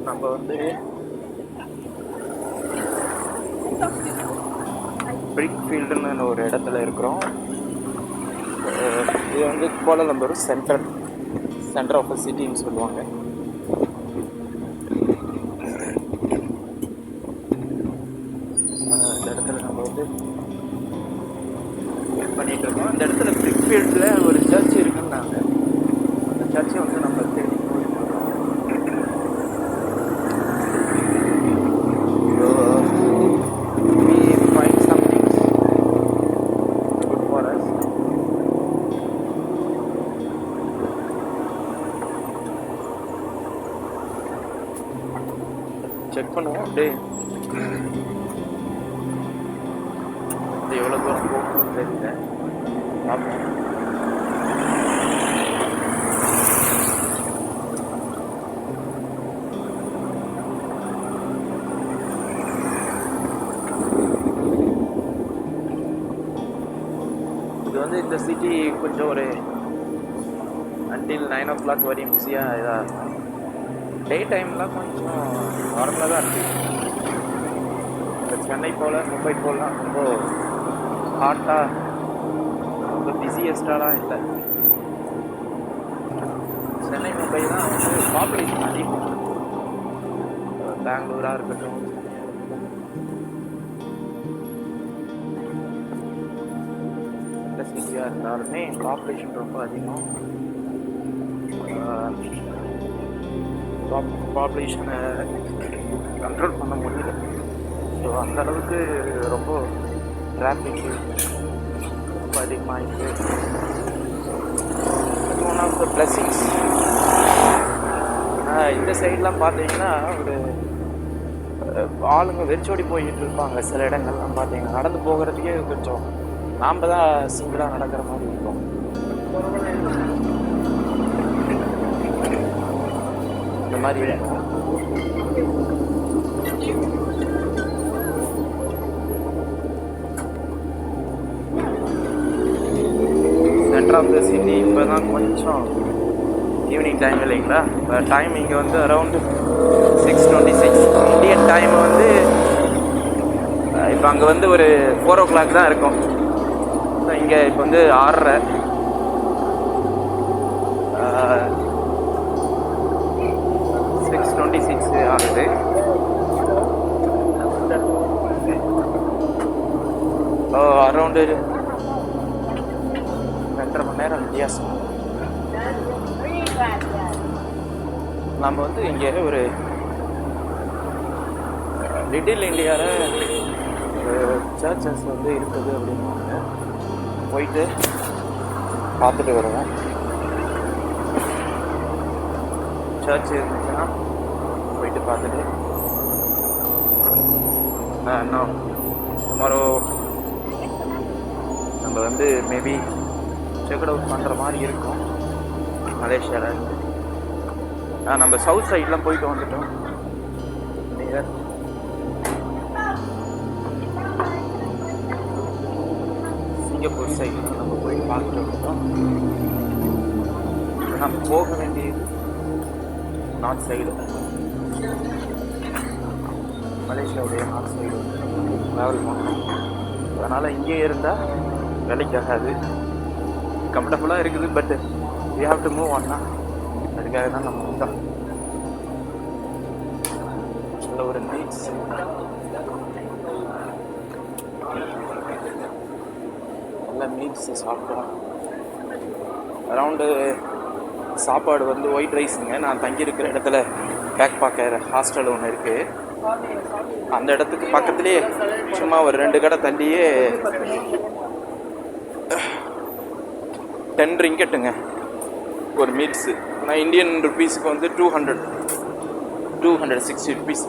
நம்ம வந்து பிரிக்ஃபீல்டுன்னு ஒரு இடத்துல இருக்கிறோம். இது வந்து கோலாலம்பூர் சென்டர் ஆஃப் த சிட்டின்னு சொல்லுவாங்க. இந்த இடத்துல நம்ம வந்து பண்ணிட்டு இருக்கோம். இந்த இடத்துல பிரிக்ஃபீல்டில் ஒரு சர்ச் இருக்குன்னாங்க. அந்த சர்ச்சை வந்து நம்ம தேடி போயிட்டு இருக்கோம். செக் பண்ணுவோம். அப்படியே எவ்வளோ தூரம் போகணும்னு தெரியல, பார்ப்போம். இது வந்து இந்த சிட்டி கொஞ்சம் ஒரு அன்டில் 9 o'clock வரையும் பிஸியாக இதாக இருக்கும். டே டைம்லாம் கொஞ்சம் நார்மலாக தான் இருக்குது. இப்போ சென்னை போல் மும்பை போலாம் ரொம்ப ஹாட்டாக ரொம்ப பிஸியஸ்டாலாம் இல்லை. சென்னை மும்பை தான் வந்து பாப்புலேஷன் அதிகம். பெங்களூராக இருக்கட்டும், எந்த சிட்டியாக இருந்தாலுமே பாப்புலேஷன் ரொம்ப அதிகம். பாப்புலேஷனை கண்ட்ரோல் பண்ண முடியல. ஸோ அந்தளவுக்கு ரொம்ப டிராஃபிக்கு ரொம்ப அதிகமாகிட்டு. One of the blessings. இந்த சைட்லாம் பார்த்தீங்கன்னா ஒரு ஆளுங்க வெறிச்சோடி போயிட்டு இருப்பாங்க. சில இடங்கள்லாம் பார்த்தீங்கன்னா நடந்து போகிறதுக்கே கொஞ்சம் நாம் தான் சிங்கிளாக நடக்கிற மாதிரி இருக்கும். இந்த மாதிரி இருக்கும். சென்டர் ஆஃப் த சிட்டி இப்போ தான் கொஞ்சம் ஈவினிங் டைம் இல்லைங்களா? இப்போ டைம் இங்கே வந்து அரௌண்டு 6:26 இந்தியன் டைம் வந்து இப்போ அங்கே வந்து ஒரு 4 o'clock தான் இருக்கும். இங்கே இப்போ வந்து 6:30. 6:26 ஆகுது. அரௌண்டு 2.5 மணி நேரம் வித்தியாசம். நம்ம வந்து இங்கே ஒரு லிட்டில் இந்தியாவில் சர்ச்சஸ் வந்து இருக்குது அப்படின்னு போயிட்டு பார்த்துட்டு வருவோம். சர்ச் இருந்துச்சுன்னா போயிட்டு பார்த்துட்டு இன்னும் டுமாரோ நம்ம வந்து மேபி செக் அவுட் பண்ணுற மாதிரி இருக்கும் மலேசியாவில் இருந்து. நம்ம சவுத் சைட்லாம் போயிட்டு வந்துட்டோம். நியர் சிங்கப்பூர் சைட்லாம் நம்ம போய் பார்த்துட்டு வந்துட்டோம். நம்ம போக வேண்டியது நார்த் சைடு, மலேசியாவுடைய நார்த் சைடு வந்து நம்ம ட்ராவல் பண்ணணும். அதனால் இங்கே இருந்தால் வேலைக்காகாது. கம்ஃபர்டபுளாக இருக்குது, but we have to move ஆன்னா. அதுக்காக தான் நம்ம வந்தோம். நல்ல ஒரு நீட்ஸ் நல்ல மீட்ஸ் சாப்பிட்டோம். அரவுண்டு சாப்பாடு வந்து ஒயிட் ரைஸுங்க. நான் தங்கியிருக்கிற இடத்துல பேக் பாக்கர் ஹாஸ்டல் ஒன்று இருக்குது. அந்த இடத்துக்கு பக்கத்துலேயே சும்மா ஒரு 2 கடை தள்ளியே 10 ரிங்கெட்டுங்க ஒரு மீல்ஸு. ஆனால் இந்தியன் ருப்பீஸுக்கு வந்து 260 ருப்பீஸ்.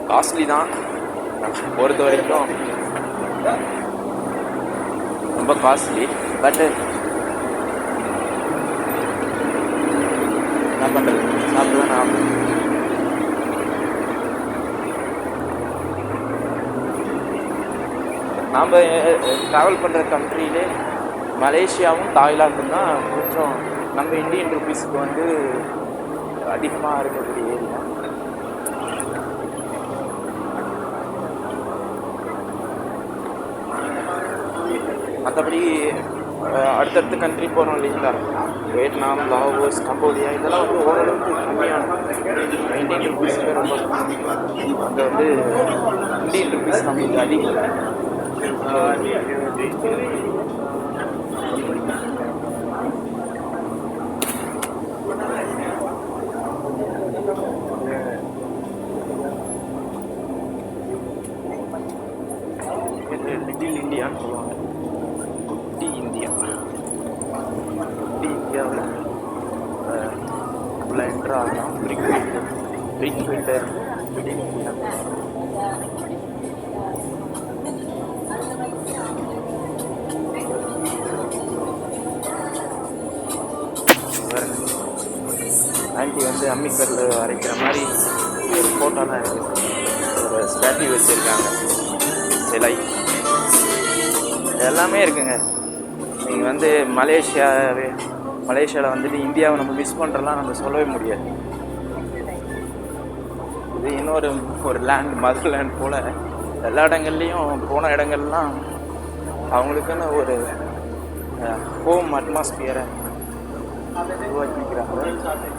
காஸ்ட்லி தான் பொறுத்த வரைக்கும், ரொம்ப காஸ்ட்லி. பட்டு என்ன பண்ணுறது, சாப்பிட்டு தான் ஆகும். நாம் ட்ராவல் பண்ணுற கண்ட்ரியிலே மலேசியாவும் தாய்லாந்தும் தான் கொஞ்சம் நம்ம இந்தியன் ருப்பீஸுக்கு வந்து அதிகமாக இருக்கக்கூடிய ஏரியா. மற்றபடி அடுத்தடுத்த கண்ட்ரி போகிறோம் இல்லைங்களா, வியட்நாம், லாவோஸ், கம்போடியா, இதெல்லாம் வந்து ஓரளவுக்கு கம்மியான இந்தியன் ருபீஸுக்கு ரொம்ப அங்கே வந்து இந்தியன் ருபீஸ் நம்மளுக்கு அதிகம். லிட்டில் இந்தியான்னு சொல்லுவாங்க. குட்டி இந்தியா. குட்டி இந்தியாவில் உள்ள என்ட்ரு ஆகலாம். பிரிக் ஃபீல்டர் லிட்டில் இந்தியா. ஆண்டி வந்து அம்மிக்கல்லில் அரைக்கிற மாதிரி ஒரு ஃபோட்டோலாம் இருக்குது. ஒரு ஸ்டாட்யூ வச்சுருக்காங்க, சிலை எல்லாமே இருக்குங்க. நீங்கள் வந்து மலேசியாவில் வந்துட்டு இந்தியாவை நம்ம மிஸ் பண்ணுறலாம் நம்ம சொல்லவே முடியாது. இது இன்னொரு லேண்ட், மதர் லேண்ட் போல் எல்லா இடங்கள்லையும் போன இடங்கள்லாம் அவங்களுக்குன்னு ஒரு ஹோம் அட்மாஸ்பியரை உருவாக்கிக்கிறாங்க.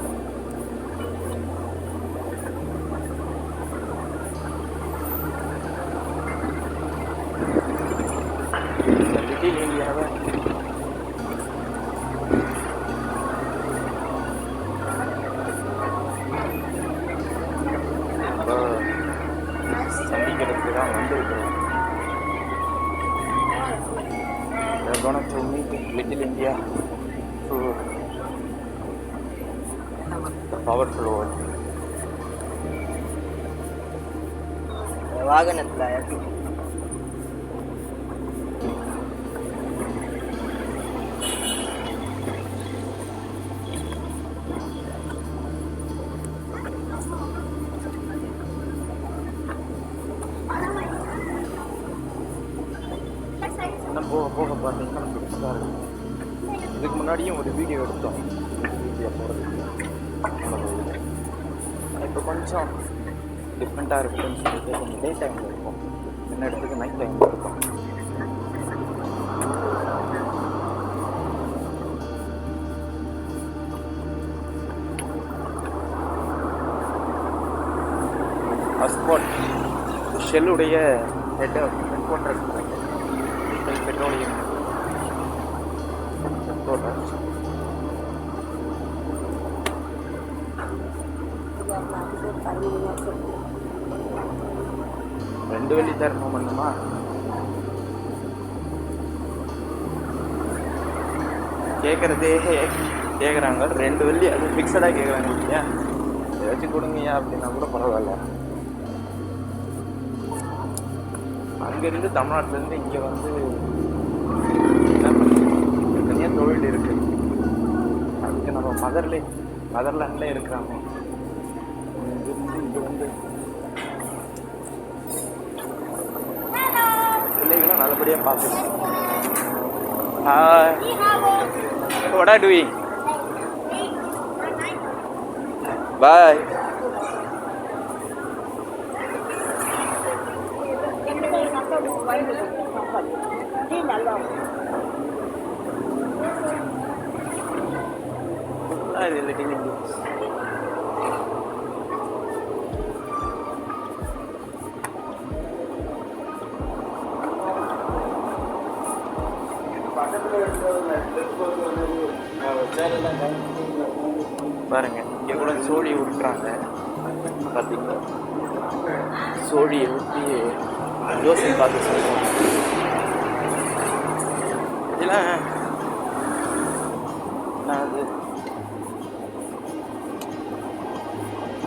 லிட்டில் இந்தியாவை சந்திக்கிறதுக்கு தான் வந்திருக்கிறோம். to meet Little India through the powerful world. வாகனத்துல போக போக பார்த்தீங்கன்னா புதுசாக இருக்கும். இதுக்கு முன்னாடியும் ஒரு வீடியோ எடுத்தோம் இந்தியா போகிறதுக்கு. இப்போ கொஞ்சம் டிஃப்ரெண்ட்டாக இருக்குன்னு சொல்லிட்டு கொஞ்சம் டே டைமில் இருக்கும், என்ன இடத்துக்கு நைட் டைமில் இருக்கும். ஹஸ்பாட் ஷெல்லுடைய ஹெட் குவார்ட்டர் பெட்ரோலியம் ரெண்டு வெள்ளி தரணும் பண்ணுமா? கேட்குறதே கேட்குறாங்க, 2 வெள்ளி அது ஃபிக்ஸடாக கேட்குறாங்க. இல்லையா ஏதாச்சும் கொடுங்கய்யா அப்படின்னா கூட பரவாயில்ல. அங்கேருந்து தமிழ்நாட்டிலேருந்து இங்கே வந்து என்ன பண்ணுறது, தனியாக தொழில் இருக்குது. அதுக்கு நம்ம மதர்லேண்டில் இருக்கிறாங்க. இங்கே வந்து பிள்ளைகளும் நல்லபடியாக பார்த்துக்கணும். What are you doing? Bye. Little India. பாருங்க, இங்கே கூட சோழி விட்டுறாங்க. பார்த்தீங்களா, சோழியை ஊற்றி ஜோசி பார்த்து சொல்லுவாங்க. இதெல்லாம்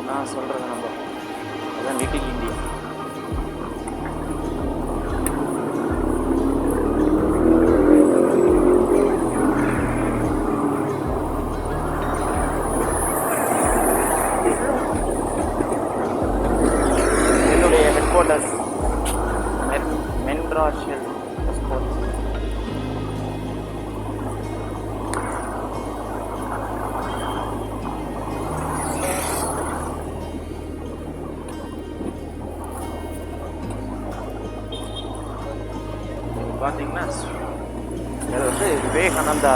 நான் சொல்கிறது நம்ம அதான் லிட்டில் இந்தியா. என்னுடைய ஹெட் குவார்ட்டர்ஸ் மென்ட்ராஷியல் ஸ்போர்ட்ஸ். என்ன அது வந்து விவேகானந்தா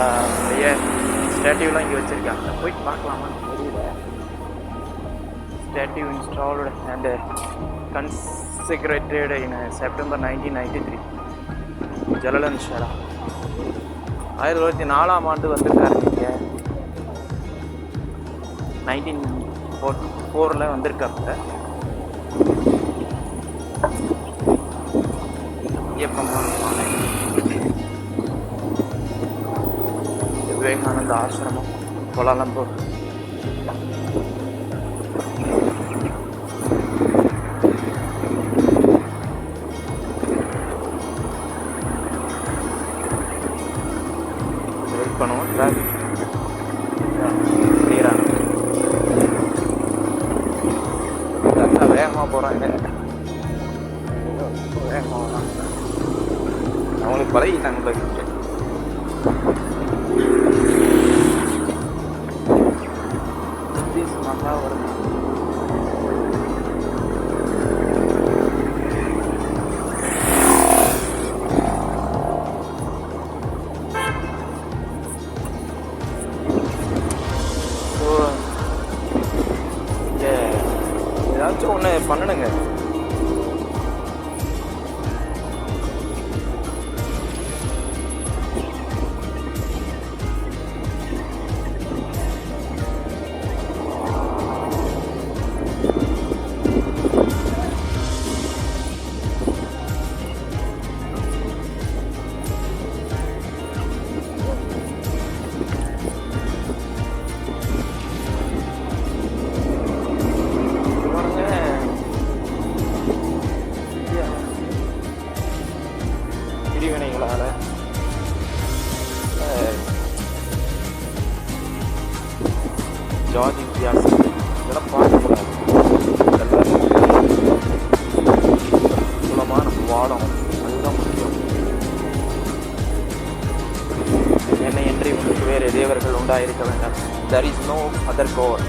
ஸ்டாட்யூலாம் இங்கே வச்சுருக்காங்க. போய் பார்க்கலாமான்னு தெரியல. Statue installed and consecrated in September 1993. ஜலலன் ஷரா 1904 வந்திருக்காரு. இங்கே 1944 வந்திருக்காங்க. விவேகானந்த ஆசிரமம் கோலாலம்பூர். வெயிட் பண்ணுவோம். டிராஃபிக் கிளியராக வேகமாக போகிறாங்க. வேகமாக அவங்களுக்கு பழகிட்டாங்க. நல்லா வருது. ஏதாச்சும் ஒன்று பண்ணணுங்க. பிரிவினைகளால் ஜாதி வித்தியாசம் இதெல்லாம் பார்க்கக்கூடாது. மூலமாக நம்ம வாழணும். அதுதான் முக்கியம். என்னை என்று இவங்களுக்கு வேறு தேவர்கள் உண்டாயிருக்க வேண்டாம். There is no other God.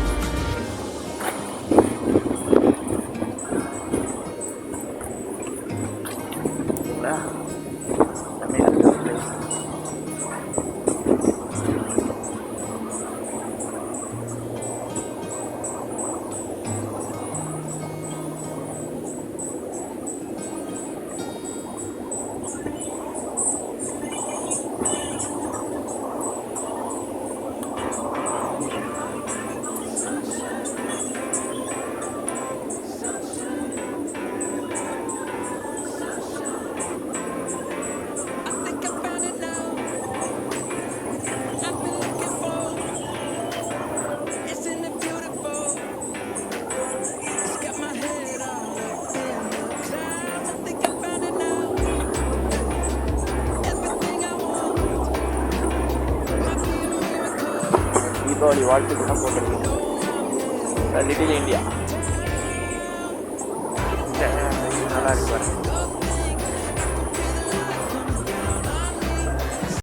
Deepavali வாழ்த்துக்கெல்லாம் போட்டிருக்கோம். லிட்டில் இந்தியா நல்லா இருக்கு.